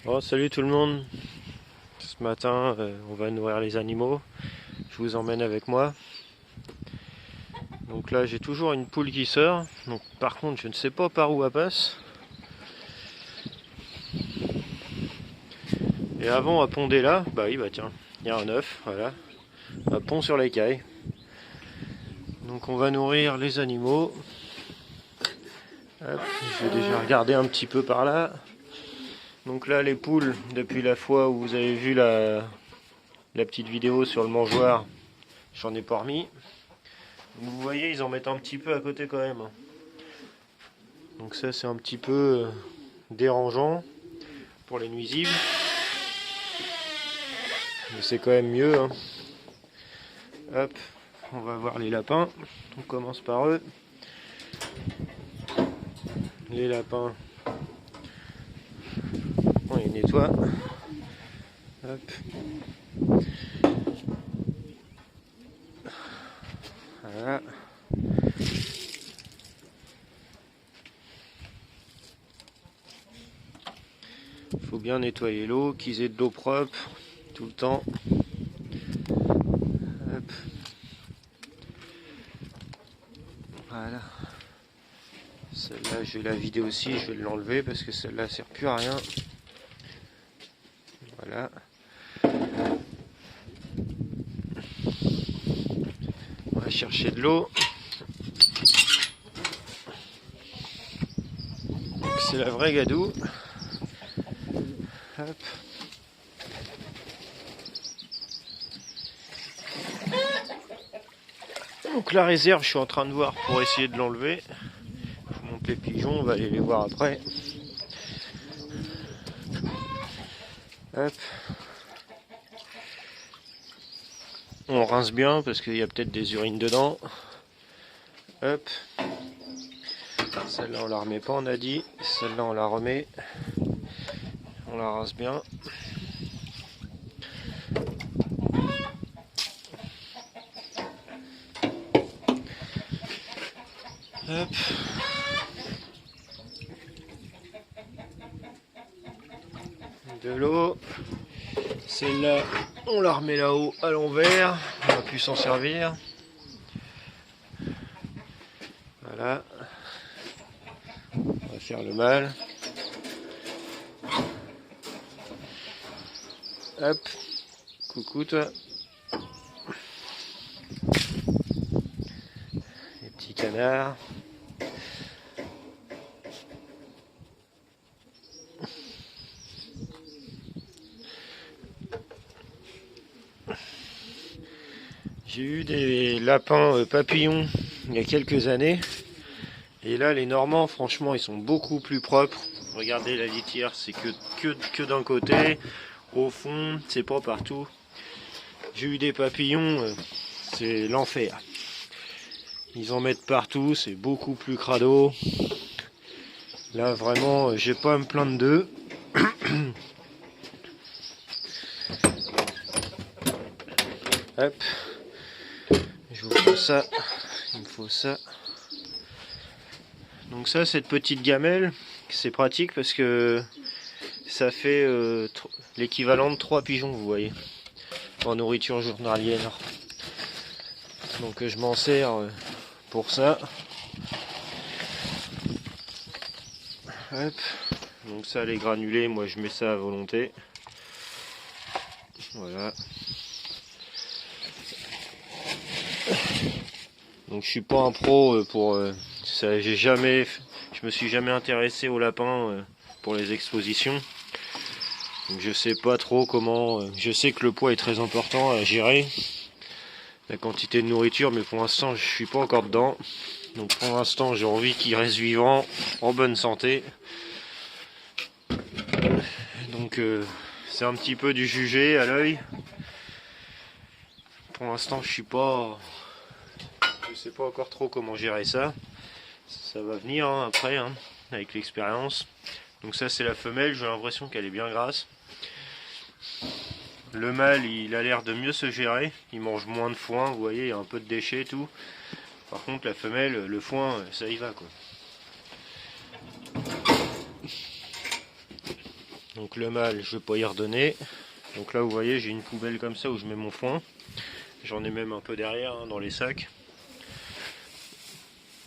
Oh, salut tout le monde. Ce matin, on va nourrir les animaux. Je vous emmène avec moi. Donc là, j'ai toujours une poule qui sort. Donc, par contre, je ne sais pas par où elle passe. Et avant, à ponder là, bah oui, bah tiens, il y a un œuf, voilà. Un pond sur l'écaille. Donc, on va nourrir les animaux. Hop, je vais déjà regarder un petit peu par là. Donc là, les poules, depuis la fois où vous avez vu la petite vidéo sur le mangeoir, j'en ai pas remis. Vous voyez, ils en mettent un petit peu à côté quand même. Donc ça, c'est un petit peu dérangeant pour les nuisibles. Mais c'est quand même mieux. Hein. Hop, on va voir les lapins. On commence par eux. Les lapins, on les nettoie. Hop. Voilà. Il faut bien nettoyer l'eau, qu'ils aient de l'eau propre tout le temps. Hop. Voilà. Celle-là, je vais la vider aussi, je vais l'enlever parce que celle-là sert plus à rien. Voilà. On va chercher de l'eau. C'est la vraie gadoue. Hop. Donc la réserve, je suis en train de voir pour essayer de l'enlever. Je vous montre les pigeons, on va aller les voir après. Hop. On rince bien parce qu'il y a peut-être des urines dedans. Hop. Celle-là on la remet pas, on a dit. Celle-là on la remet. On la rince bien. Hop. De l'eau. Celle-là, on la remet là-haut à l'envers. On va plus s'en servir. Voilà. On va faire le mal. Hop. Coucou toi. Les petits canards. J'ai eu des lapins papillons il y a quelques années. Et là, les Normands, franchement, ils sont beaucoup plus propres. Regardez la litière, c'est que d'un côté. Au fond, c'est pas partout. J'ai eu des papillons, c'est l'enfer. Ils en mettent partout, c'est beaucoup plus crado. Là, vraiment, j'ai pas à me plaindre d'eux. Hop. Je vous fais ça. Il me faut ça. Donc ça, cette petite gamelle, c'est pratique parce que ça fait l'équivalent de 3 pigeons, vous voyez, en nourriture journalière. Donc je m'en sers pour ça. Hop. Donc ça, les granulés, moi je mets ça à volonté. Voilà. Donc je suis pas un pro pour ça. Je me suis jamais intéressé aux lapins pour les expositions. Donc je sais pas trop comment. Je sais que le poids est très important à gérer, la quantité de nourriture, mais pour l'instant je suis pas encore dedans. Donc pour l'instant j'ai envie qu'ils restent vivants, en bonne santé. Donc c'est un petit peu du jugé à l'œil. Pour l'instant je sais pas encore trop comment gérer ça. Ça va venir hein, après, hein, avec l'expérience. Donc ça c'est la femelle, j'ai l'impression qu'elle est bien grasse. Le mâle il a l'air de mieux se gérer, il mange moins de foin, vous voyez, il y a un peu de déchets et tout. Par contre la femelle, le foin, ça y va quoi. Donc le mâle, je vais pas y redonner. Donc là vous voyez, j'ai une poubelle comme ça où je mets mon foin. J'en ai même un peu derrière dans les sacs.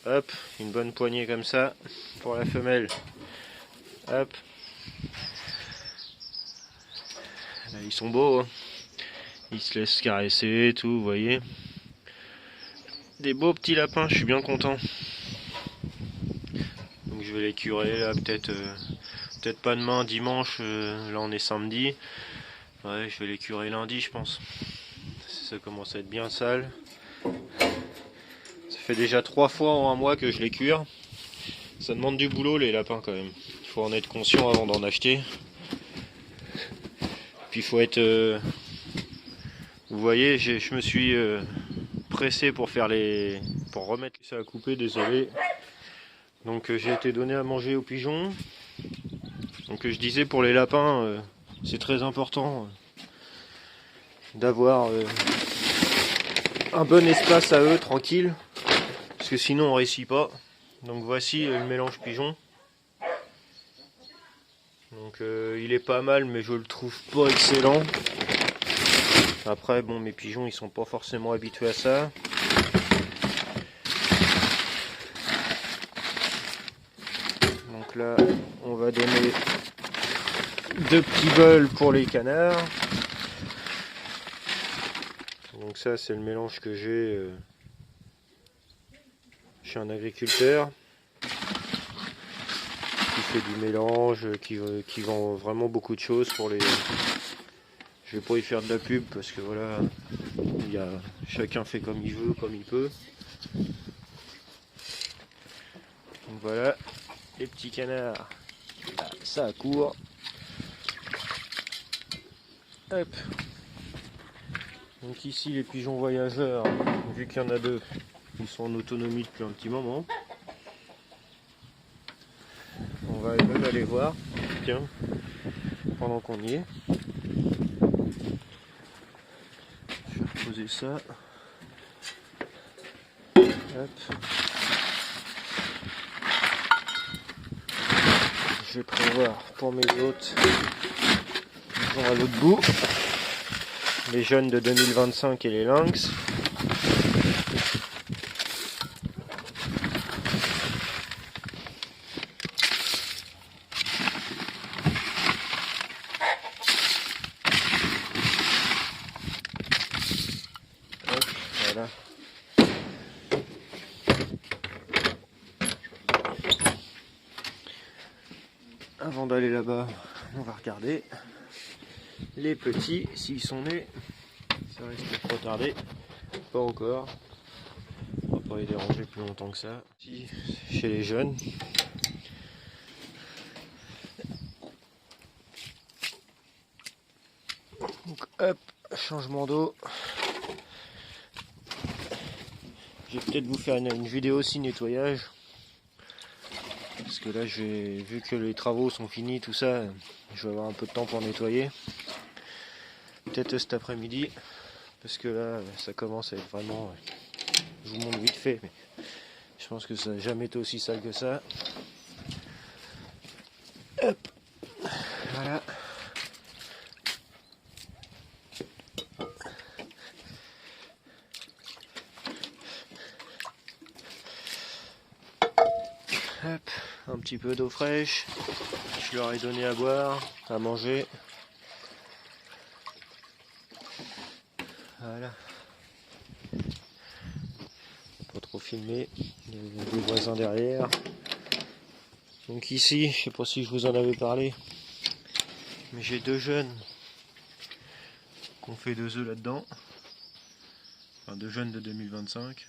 Hop, une bonne poignée comme ça pour la femelle. Hop. Là, ils sont beaux, hein. Ils se laissent caresser et tout, vous voyez. Des beaux petits lapins, je suis bien content. Donc je vais les curer là, peut-être pas demain, dimanche, là on est samedi. Ouais, je vais les curer lundi, je pense. Ça commence à être bien sale. Ça fait déjà 3 fois en un mois que je les cure. Ça demande du boulot les lapins quand même. Il faut en être conscient avant d'en acheter. Puis il faut être... vous voyez, je me suis pressé pour remettre ça à couper, désolé. Donc j'ai été donné à manger aux pigeons. Donc je disais pour les lapins, c'est très important d'avoir un bon espace à eux, tranquille. Parce que sinon on réussit pas. Donc voici le mélange pigeon. Donc il est pas mal, mais je le trouve pas excellent. Après bon, mes pigeons ils sont pas forcément habitués à ça. Donc là on va donner 2 petits bols pour les canards. Donc ça c'est le mélange que j'ai chez un agriculteur qui fait du mélange, qui vend vraiment beaucoup de choses pour les... Je vais pas y faire de la pub parce que voilà, chacun fait comme il veut, comme il peut. Donc voilà, les petits canards, ça court. Hop. Donc ici les pigeons voyageurs, vu qu'il y en a 2, ils sont en autonomie depuis un petit moment. On va même aller voir, tiens, pendant qu'on y est. Je vais reposer ça. Hop. Je vais prévoir pour mes hôtes, ils sont à l'autre bout, les jeunes de 2025 et les lynx. Hop, voilà. Avant d'aller là-bas, on va regarder les petits, s'ils sont nés. Ça risque de trop tarder. Pas encore. On va pas les déranger plus longtemps que ça. Ici, chez les jeunes. Donc hop, changement d'eau. Je vais peut-être vous faire une vidéo aussi nettoyage. Parce que là, vu que les travaux sont finis, tout ça, je vais avoir un peu de temps pour nettoyer. Peut-être cet après-midi. Parce que là, ça commence à être vraiment... Je vous montre vite fait, mais je pense que ça n'a jamais été aussi sale que ça. Hop. Voilà. Hop, un petit peu d'eau fraîche. Je leur ai donné à boire, à manger. Voilà. Pas trop filmer. Il y a des voisins derrière. Donc ici, je sais pas si je vous en avais parlé, mais j'ai 2 jeunes qui ont fait 2 œufs là-dedans. Enfin 2 jeunes de 2025.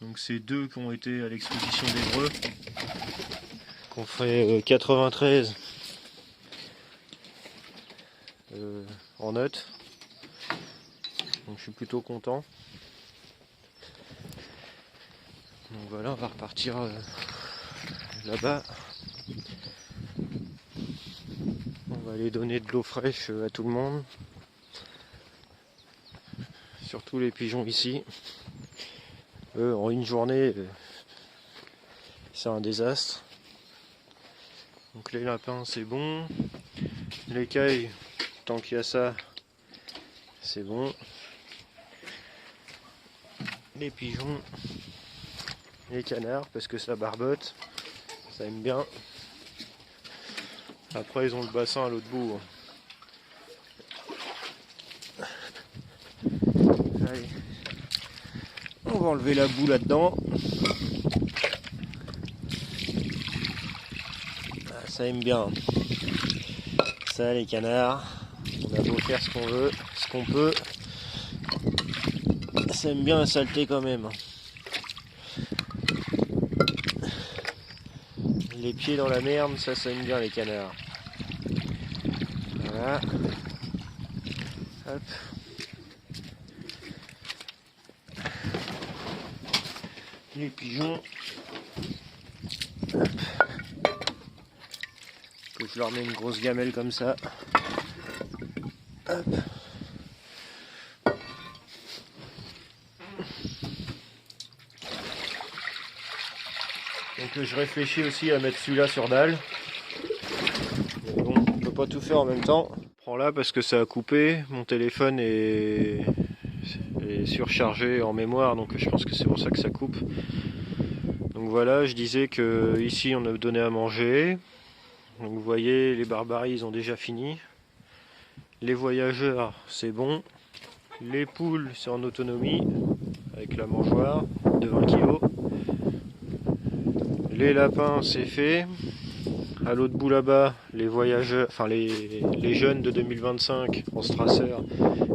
Donc c'est 2 qui ont été à l'exposition d'Évreux, qui ont fait 93 en note. Donc je suis plutôt content. Donc voilà, on va repartir là-bas. On va aller donner de l'eau fraîche à tout le monde. Surtout les pigeons ici. Eux, en une journée, c'est un désastre. Donc les lapins, c'est bon. L'écaille, tant qu'il y a ça, c'est bon. Les pigeons, les canards, parce que ça barbote, ça aime bien. Après, ils ont le bassin à l'autre bout. Allez. On va enlever la boue là-dedans. Ah, ça aime bien. Ça, les canards, on a beau faire ce qu'on veut, ce qu'on peut. Ça aime bien la saleté quand même. Les pieds dans la merde, ça aime bien les canards. Voilà. Hop. Les pigeons. Hop. Que je leur mets une grosse gamelle comme ça. Hop. Donc je réfléchis aussi à mettre celui-là sur dalle. Mais bon, on peut pas tout faire en même temps. Je prends là parce que ça a coupé. Mon téléphone est surchargé en mémoire, donc je pense que c'est pour ça que ça coupe. Donc voilà, je disais que ici on a donné à manger. Donc vous voyez, les barbaries ils ont déjà fini. Les voyageurs, c'est bon. Les poules, c'est en autonomie avec la mangeoire de 20 kg. Les lapins, c'est fait. À l'autre bout là-bas, les voyageurs, enfin les jeunes de 2025 en Strasser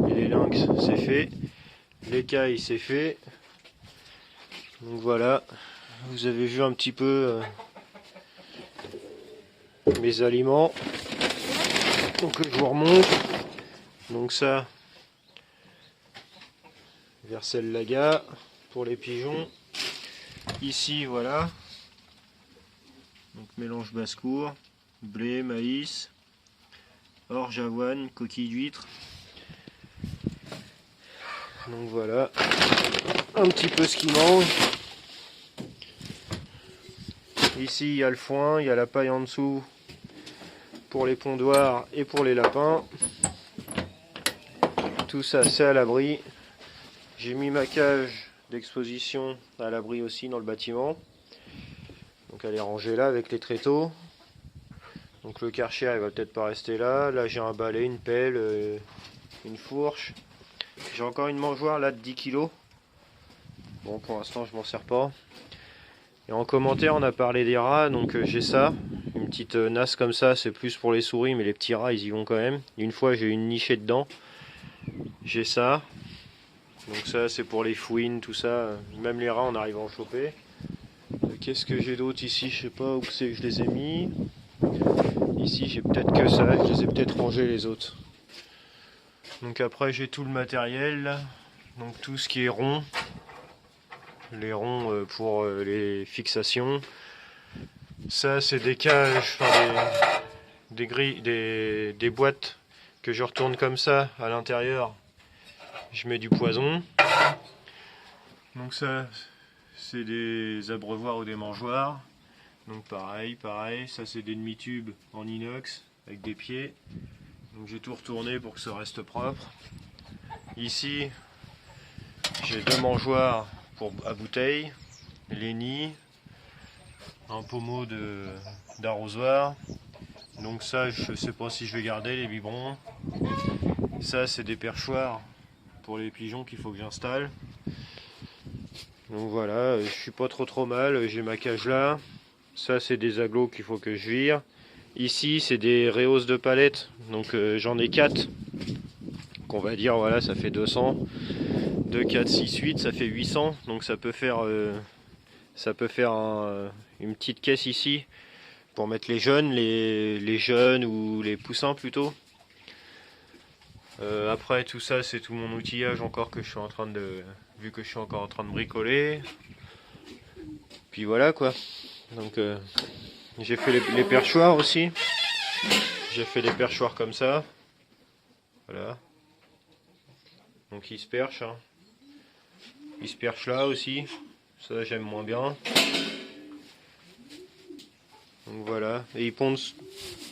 et les lynx, c'est fait. L'écaille, c'est fait. Donc voilà, vous avez vu un petit peu mes aliments. Donc je vous remonte. Donc ça, Versel Laga pour les pigeons. Ici, voilà. Donc mélange basse-cour, blé, maïs, orge, avoine, coquille d'huître. Donc voilà, un petit peu ce qu'ils mangent. Ici il y a le foin, il y a la paille en dessous pour les pondoirs et pour les lapins. Tout ça c'est à l'abri. J'ai mis ma cage d'exposition à l'abri aussi dans le bâtiment. Donc elle est rangée là avec les tréteaux. Donc le karcher il va peut-être pas rester là. Là j'ai un balai, une pelle, une fourche. J'ai encore une mangeoire là de 10 kg. Bon pour l'instant je m'en sers pas. Et en commentaire on a parlé des rats, donc j'ai ça. Une petite nasse comme ça, c'est plus pour les souris, mais les petits rats ils y vont quand même. Une fois j'ai une nichée dedans. J'ai ça. Donc ça c'est pour les fouines, tout ça. Même les rats on arrive à en choper. Qu'est-ce que j'ai d'autre ici? Je sais pas où c'est que je les ai mis. Ici j'ai peut-être que ça, je les ai peut-être rangés les autres. Donc après j'ai tout le matériel là. Donc tout ce qui est rond. Les ronds pour les fixations. Ça c'est des cages, enfin des grilles, des boîtes que je retourne comme ça à l'intérieur. Je mets du poison. Donc ça c'est des abreuvoirs ou des mangeoires. Donc pareil, ça c'est des demi-tubes en inox avec des pieds. Donc j'ai tout retourné pour que ça reste propre. Ici j'ai deux mangeoires à bouteilles, les nids, un pommeau d'arrosoir. Donc ça je sais pas si je vais garder les biberons. Ça c'est des perchoirs pour les pigeons qu'il faut que j'installe. Donc voilà, je suis pas trop mal, j'ai ma cage là. Ça c'est des agglos qu'il faut que je vire. Ici c'est des rehausses de palettes, donc j'en ai 4. Qu'on va dire voilà ça fait 200. 2, 4, 6, 8, ça fait 800. Donc ça peut faire une petite caisse ici pour mettre les jeunes, les jeunes ou les poussins plutôt. Après tout ça c'est tout mon outillage encore que je suis en train de... Vu que je suis encore en train de bricoler. Puis voilà quoi. Donc j'ai fait les perchoirs aussi. J'ai fait des perchoirs comme ça. Voilà. Donc ils se perchent. Hein. Ils se perchent là aussi. Ça j'aime moins bien. Donc voilà. Et ils pondent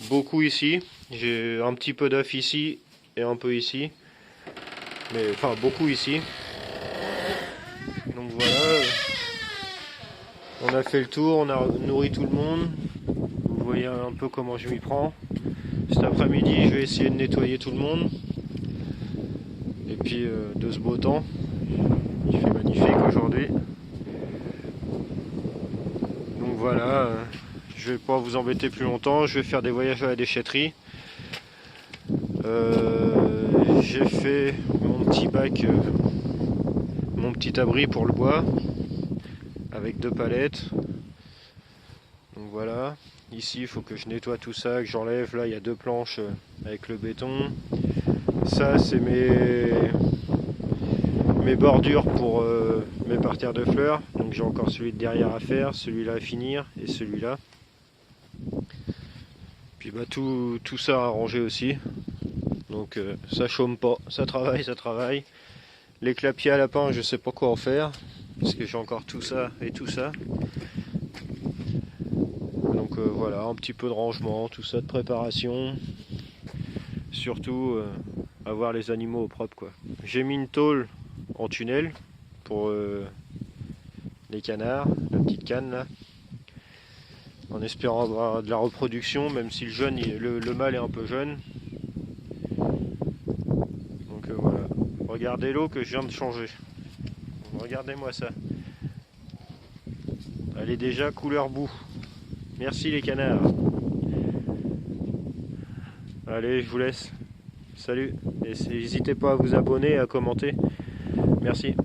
beaucoup ici. J'ai un petit peu d'œuf ici et un peu ici. Mais enfin beaucoup ici. Donc voilà. On a fait le tour, on a nourri tout le monde. Vous voyez un peu comment je m'y prends. Cet après-midi, je vais essayer de nettoyer tout le monde. Et puis de ce beau temps. Il fait magnifique aujourd'hui. Donc voilà, je vais pas vous embêter plus longtemps. Je vais faire des voyages à la déchetterie. J'ai fait mon petit bac, mon petit abri pour le bois. Avec 2 palettes. Donc voilà. Ici, il faut que je nettoie tout ça, que j'enlève. Là, il y a 2 planches avec le béton. Ça, c'est mes bordures pour mes parterres de fleurs. Donc j'ai encore celui de derrière à faire, celui-là à finir et celui-là. Puis bah tout ça à ranger aussi. Donc ça chôme pas, ça travaille, ça travaille. Les clapiers à lapin, je sais pas quoi en faire. Parce que j'ai encore tout ça et tout ça. Donc voilà, un petit peu de rangement, tout ça de préparation. Surtout avoir les animaux au propre quoi. J'ai mis une tôle en tunnel pour les canards, la petite canne là. En espérant avoir de la reproduction, même si le mâle est un peu jeune. Donc voilà. Regardez l'eau que je viens de changer. Regardez-moi ça. Elle est déjà couleur boue. Merci les canards. Allez, je vous laisse. Salut. Et n'hésitez pas à vous abonner et à commenter. Merci.